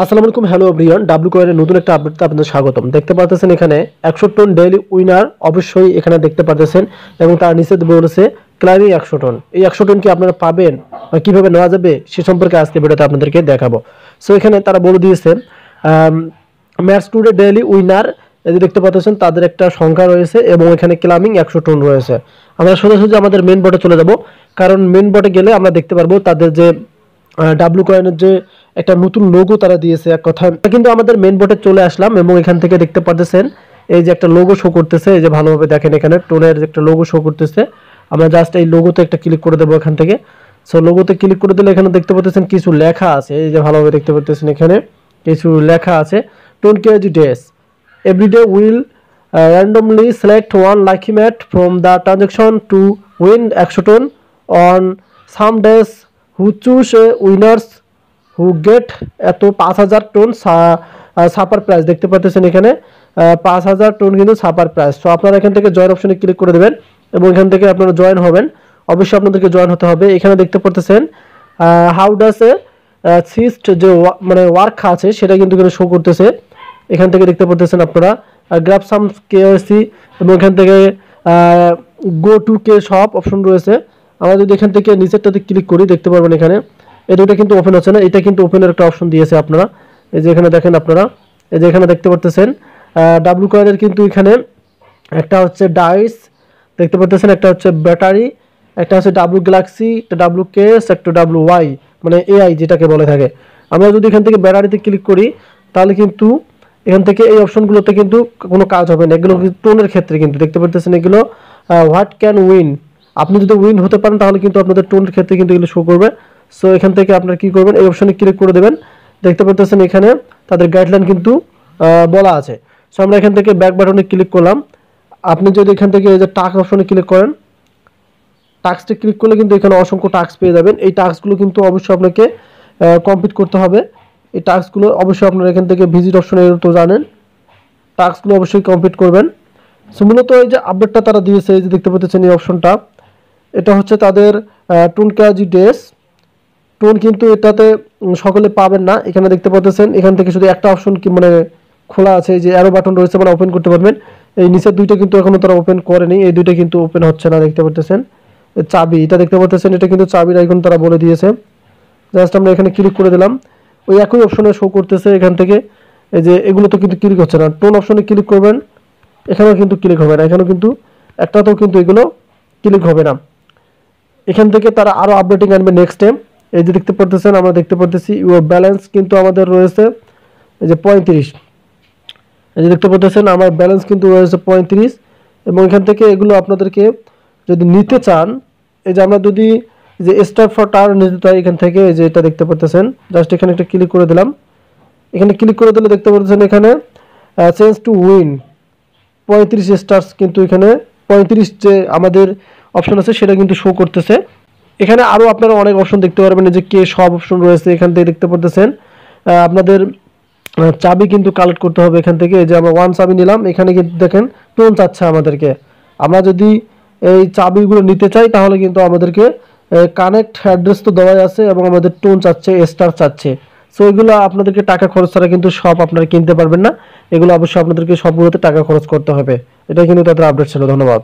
আসসালামু আলাইকুম, hello everyone. W কয়েনের নতুন একটা আপডেটে আপনাদের স্বাগতম। দেখতে পাচ্ছেন এখানে 100 টন ডেইলি উইনার অবশ্যই এখানে দেখতে পাচ্ছেন এবং তার নিচে বলেছে ক্লাইমিং 100 টন। এই 100 টন কি আপনারা পাবেন বা কিভাবে নেওয়া যাবে সে সম্পর্কে আজকে ভিডিওতে আপনাদেরকে দেখাবো। সো এখানে তারা বলে দিয়েছে ম্যাচ টুডে ডেইলি উইনার এই যে দেখতে পাচ্ছেন তাদের একটা সংখ্যা রয়েছে এবং এখানে ক্লাইমিং 100 টন রয়েছে। আমরা সোজাসুজি আমাদের মেন বোর্ডে চলে যাব, কারণ মেন বোর্ডে গেলে আমরা দেখতে পারবো তাদের যে ডাব্লিউ কয়েনের যে একটা নতুন লোগো তারা দিয়েছে। এক কথা কিন্তু আমাদের মেন বোর্ডে চলে আসলাম এবং এখান থেকে দেখতে পাচ্ছেন এই যে একটা লোগো শো করতেছে। এই যে ভালোভাবে দেখেন এখানে টোনের যে একটা লোগো শো করতেছে। আমরা জাস্ট এই লোগোতে একটা ক্লিক করে দেবো এখান থেকে। সো লোগোতে ক্লিক করে দিলে এখানে দেখতে পাচ্ছেন কিছু লেখা আছে। এই যে ভালোভাবে দেখতে পাচ্ছেন এখানে কিছু লেখা আছে। Tone KG days everyday will randomly select one lucky mat from the transaction to win 100 ton on some days who choose winners who get এত 5000 টন সাপার প্রাইস দেখতে পাচ্ছেন এখানে 5000 টন কিন্তু সাপার প্রাইস। সো আপনারা এখান থেকে join অপশনে click করে দেবেন এবং এখান থেকে আপনারা জয়েন হবেন। অবশ্যই আপনাদেরকে জয়েন হতে হবে। এখানে দেখতে পাচ্ছেন হাউ ডাস এ সিস্ট যে মানে ওয়ার্ক আছে সেটা কিন্তু এখানে শো করতেছে। এখান থেকে দেখতে পাচ্ছেন আপনারা গ্র্যাব সাম কেওয়াইসি এবং এখান থেকে go to K shop option রয়েছে। আমরা যদি এখান থেকে নিচেরটাতে ক্লিক করি দেখতে পারবেন এখানে এই দুটো কিন্তু ওপেন হচ্ছে না, এটা কিন্তু ওপেনের একটা অপশন দিয়েছে আপনারা। এই যে এখানে দেখেন আপনারা এই যে এখানে দেখতে পাচ্ছেন ডাব্লিউ কয়েনের কিন্তু এখানে একটা হচ্ছে ডাইস দেখতে পাচ্ছেন, একটা হচ্ছে ব্যাটারি, একটা হচ্ছে ডাব্লিউ গ্যালাক্সি, একটা ডাব্লিউ কেস, একটা ডাব্লিউ ওয়াই মানে এআই যেটাকে বলে থাকে। আমরা যদি এখান থেকে ব্যাটারিতে ক্লিক করি তাহলে কিন্তু এখান থেকে এই অপশনগুলোতে কিন্তু কোনো কাজ হবে না। এগুলো টোনের ক্ষেত্রে কিন্তু দেখতে পাচ্ছেন এগুলো হোয়াট ক্যান উইন, আপনি যদি উইন হতে পারেন তাহলে কিন্তু আপনাদের টোনের ক্ষেত্রে কিন্তু এগুলো শো করবে। সো এখান থেকে আপনারা কি করবেন এই অপশনে ক্লিক করে দেবেন। দেখতে পাচ্ছেন এখানে তাদের গাইডলাইন কিন্তু বলা আছে। সো আমরা এখান থেকে ব্যাক বাটনে ক্লিক করলাম। আপনি যদি এখান থেকে এই যে টাস্ক অপশনে ক্লিক করেন, টাস্কটা ক্লিক করলে কিন্তু এখানে অসংখ্য টাস্ক পেয়ে যাবেন। এই টাস্কগুলো কিন্তু অবশ্যই আপনাকে কমপ্লিট করতে হবে। এই টাস্কগুলো অবশ্যই আপনারা এখান থেকে ভিজিট অপশনে তো জানেন, টাস্কগুলো অবশ্যই কমপ্লিট করবেন। সো মূলত এই যে আপডেটটা তারা দিয়েছে এই যে দেখতে পাচ্ছেন এই অপশনটা, এটা হচ্ছে তাদের টোন কেজি ডেস টোন, কিন্তু এটাতে সকলে পাবেন না। এখানে দেখতে পাচ্ছেন এখান থেকে শুধু একটা অপশন কি মানে খোলা আছে, এই যে অ্যারো বাটন রয়েছে মানে ওপেন করতে পারবেন। এই নিচের দুইটা কিন্তু এখনো তারা ওপেন করেনি, এই দুইটা কিন্তু ওপেন হচ্ছে না। দেখতে পাচ্ছেন চাবি, এটা দেখতে পাচ্ছেন এটা কিন্তু চাবির আইকন তারা বলে দিয়েছে। জাস্ট আমরা এখানে ক্লিক করে দিলাম, ওই একই অপশনে শো করতেছে এখান থেকে। এই যে এগুলো তো কিন্তু ক্লিক হচ্ছে না। টোন অপশনে ক্লিক করবেন, এখানেও কিন্তু ক্লিক হবে না, এখানেও কিন্তু একটাতেও কিন্তু এগুলো ক্লিক হবে না। এখান থেকে তারা আরও আপডেটিং আনবে নেক্সট টাইম। এই যে দেখতে পাচ্ছেন আমরা দেখতে পাচ্ছি ইউর ব্যালেন্স কিন্তু আমাদের রয়েছে এই যে 35। এই যে দেখতে পাচ্ছেন আমার ব্যালেন্স কিন্তু রয়েছে 35 এবং এখান থেকে এগুলো আপনাদেরকে যদি নিতে চান, এই যে আমরা যদি যে স্টার ফর টার নিতে চাই এখান থেকে এই যে এটা দেখতে পাচ্ছেন জাস্ট এখানে একটা ক্লিক করে দিলাম। এখানে ক্লিক করে দিলে দেখতে পাচ্ছেন এখানে চেঞ্জ টু উইন 35 স্টার্স কিন্তু এখানে 35 যে আমাদের অপশন আছে সেটা কিন্তু শো করতেছে। এখানে আরও আপনারা অনেক অপশন দেখতে পারবেন, যে কে সব অপশন রয়েছে এখান থেকে দেখতে পাচ্ছেন। আপনাদের চাবি কিন্তু কালেক্ট করতে হবে এখান থেকে। এই যে আমরা ওয়ান চাবি নিলাম, এখানে কিন্তু দেখেন টোন চাচ্ছে আমাদেরকে। আমরা যদি এই চাবিগুলো নিতে চাই তাহলে কিন্তু আমাদেরকে কানেক্ট অ্যাড্রেস তো দেওয়াই আছে এবং আমাদের টোন চাচ্ছে, স্টার চাচ্ছে। সো এগুলো আপনাদেরকে টাকা খরচ ছাড়া কিন্তু সব আপনারা কিনতে পারবেন না, এগুলো অবশ্যই আপনাদেরকে সবগুলোতে টাকা খরচ করতে হবে। এটা কিন্তু তাদের আপডেট ছিল। ধন্যবাদ।